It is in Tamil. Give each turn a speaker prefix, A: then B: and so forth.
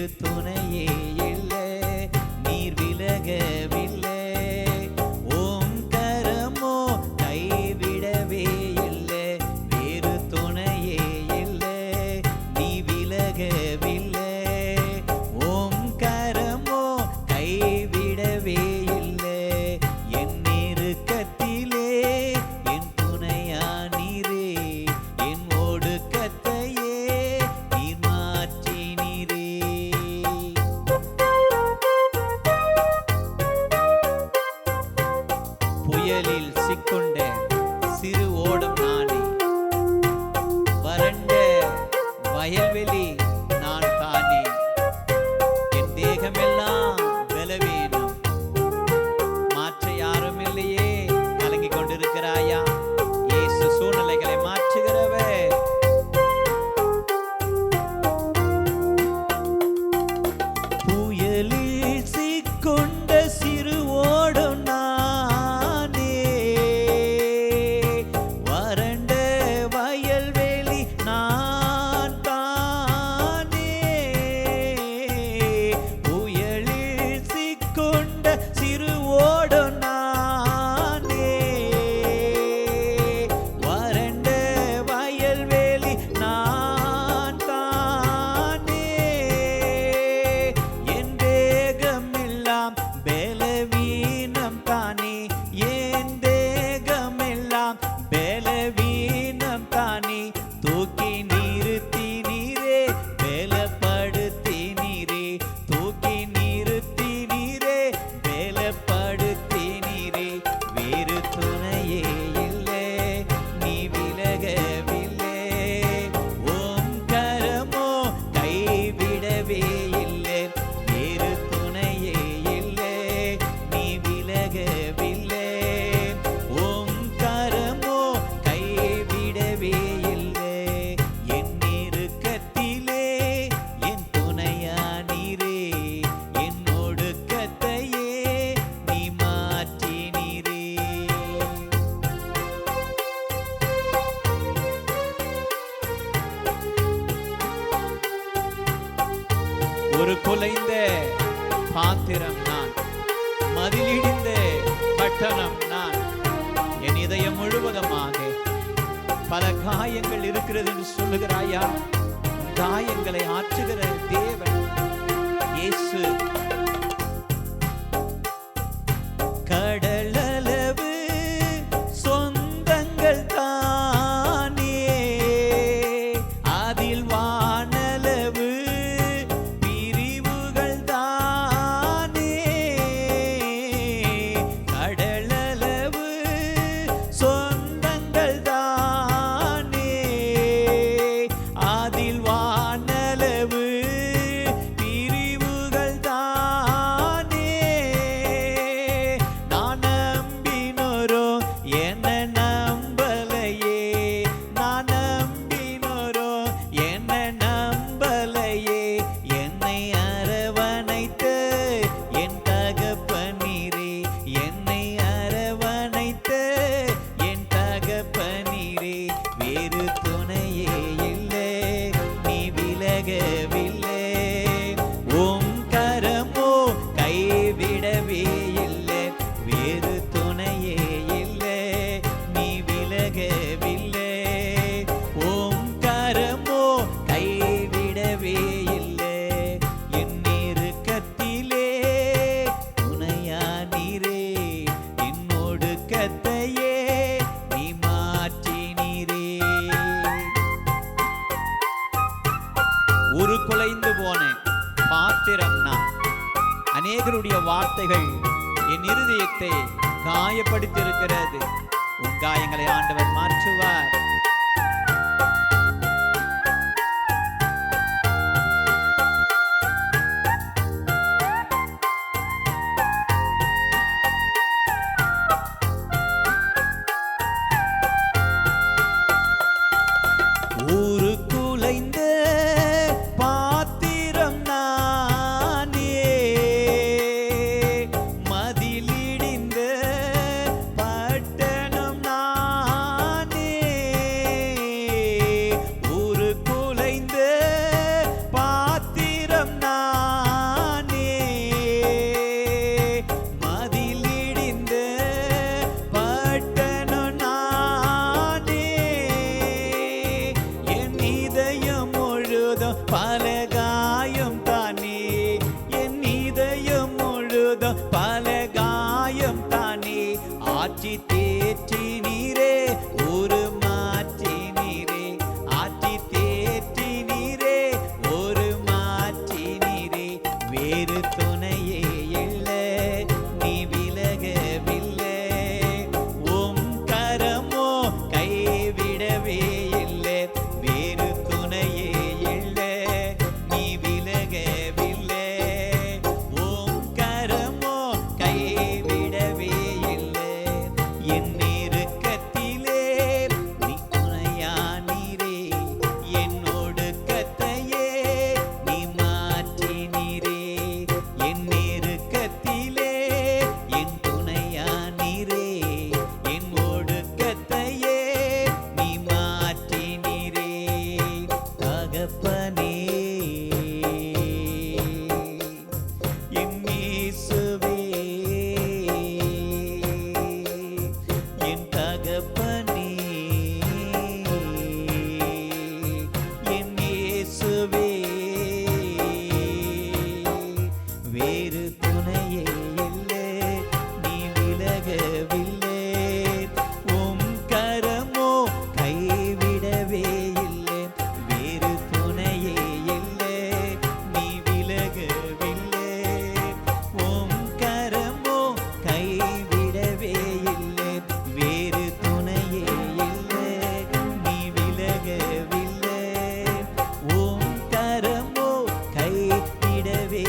A: வேறு துணையே இல்லை, நீர் விலகவில்லை. ஓம் கரமோ கைவிடவே இல்லை, வேறு துணையே இல்லை, நீ விலகவில்லை. ஓம் கரமோ கைவிடவே இல்லை, என் நெருக்கத்திலே என் துணையானீரே, என் ஒடுக்கத்தையே நீர் மாற்றினீரே. புயலில் சிக்கொண்ட சிறு ஓடம் நானே, வறண்ட வயல்வெளி நான் தானே, என் தேகமெல்லாம் பலவீனம், மாற்ற யாரும் இல்லையே. கலங்கிக் கொண்டிருக்கிறாயா? இயேசு சூழ்நிலைகளை மாற்றுகிறவர். புயலில் சிக்கொண்ட சிறு ஓடம் நானே, வறண்ட வயல்வெளி நான் தானே. புயலில் சிக்கொண்ட சிறு ஓடம் நானே, வறண்ட வயல்வெளி நான் தானே. என் தேகமெல்லாம் பலவீனம் தானே, என் தேகமெல்லாம் பலவீனம் தானே. தூக்கி நிறுத்தினீரே, பலப்படுத்தினீரே, தூக்கி நிறுத்தினீரே, பலப்படுத்தினீரே. வேறு துணையே இல்லை, நீ விலகவில்லை. ஓம் கரமோ கைவிடவே இல்லை, வேறு துணையே இல்லை, நீ விலகவில்லை. ஓம் கரமோ கைவிடவே இல்லை, என் நெருக்கத்திலே என் துணையானீரே, என் ஒடுக்கத்தையே நீ மாற்றினீரே. ஒரு குலைந்த பாத்திரம் நான், மதிலிடிந்த பட்டணம் நான். என் இதயம் முழுவதுமாக பல காயங்கள் இருக்கிறது என்று சொல்லுகிறாயா? காயங்களை ஆற்றுகிற தேவன் இயேசு. கடலளவு சொந்தங்கள் தானே, அதில் வானளவு பிரிவுகள் தானே. கடலளவு சொந்தங்கள் தானே, அதில் வானளவு பிரிவுகள் தானே. நான் நம்பினோரோ என்ன நம்பலையே, நான் நம்பினோரோ என்ன நம்பலையே. என்னை அரவணைத்த என் தகப்பனீரே, என்னை அரவணைத்த என் தகப்பனீரே. வேறு துணையே இல்லை, நீ விலகவில்லை. ஓம் கரமோ கைவிடவே இல்லை, வேறு துணையே இல்லை, நீ விலகவில்லை. ஓம் கரமோ கைவிடவே இல்லை, என் நெருக்கத்திலே துணையானீரே, என் ஒடுக்கத்தையே நீ மாற்றினீரே. ஒரு குலைந்து போன பாத்திரம் நான். அநேகருடைய வார்த்தைகள் என் இருதயத்தை காயப்படுத்தியிருக்கிறது. உன் காயங்களை ஆண்டவர் மாற்றுவார். ஒரு குலைந்த பாத்திரம் நானே, மதிலிடிந்த பட்டணம் நானே. பல காயம் தானே என் இதயம் முழுதும் பல காயம் தானே ஆற்றி தேற்றி நீரே ஒரு மாற்றி நீரே ஆற்றி தேற்றி நீரே ஒரு மாற்றி நீரே வேறு துணையே இல்லை நீ விலகவில்லை உம் கரமோ கைவிடவே இல்லை வேறு துணையே இல்லை நீ விலகவில்லை உம் கரமோ கைவிடவே இல்லை என் நெருக்கத்திலே நீ துணையானீரே என் ஒடுக்கத்தையே நீ மாற்றினீரே என் நெருக்கத்திலே என் துணையானீரே என் ஒடுக்கத்தையே நீ மாற்றினீரே தகப்பனே என் இயேசுவே என் தகப்பனே என் இயேசுவே வேறு துணையே இல்லை நீ விலகவில்லை உம் கரமோ கைவிடவே இல்லை வேறு துணையே இல்லை நீ விலகவில்லை உம் கரமோ கைவிடவே இல்லை வேறு துணையே இல்லை நீ விலகவில்லை உம் கரமோ கைவிடவே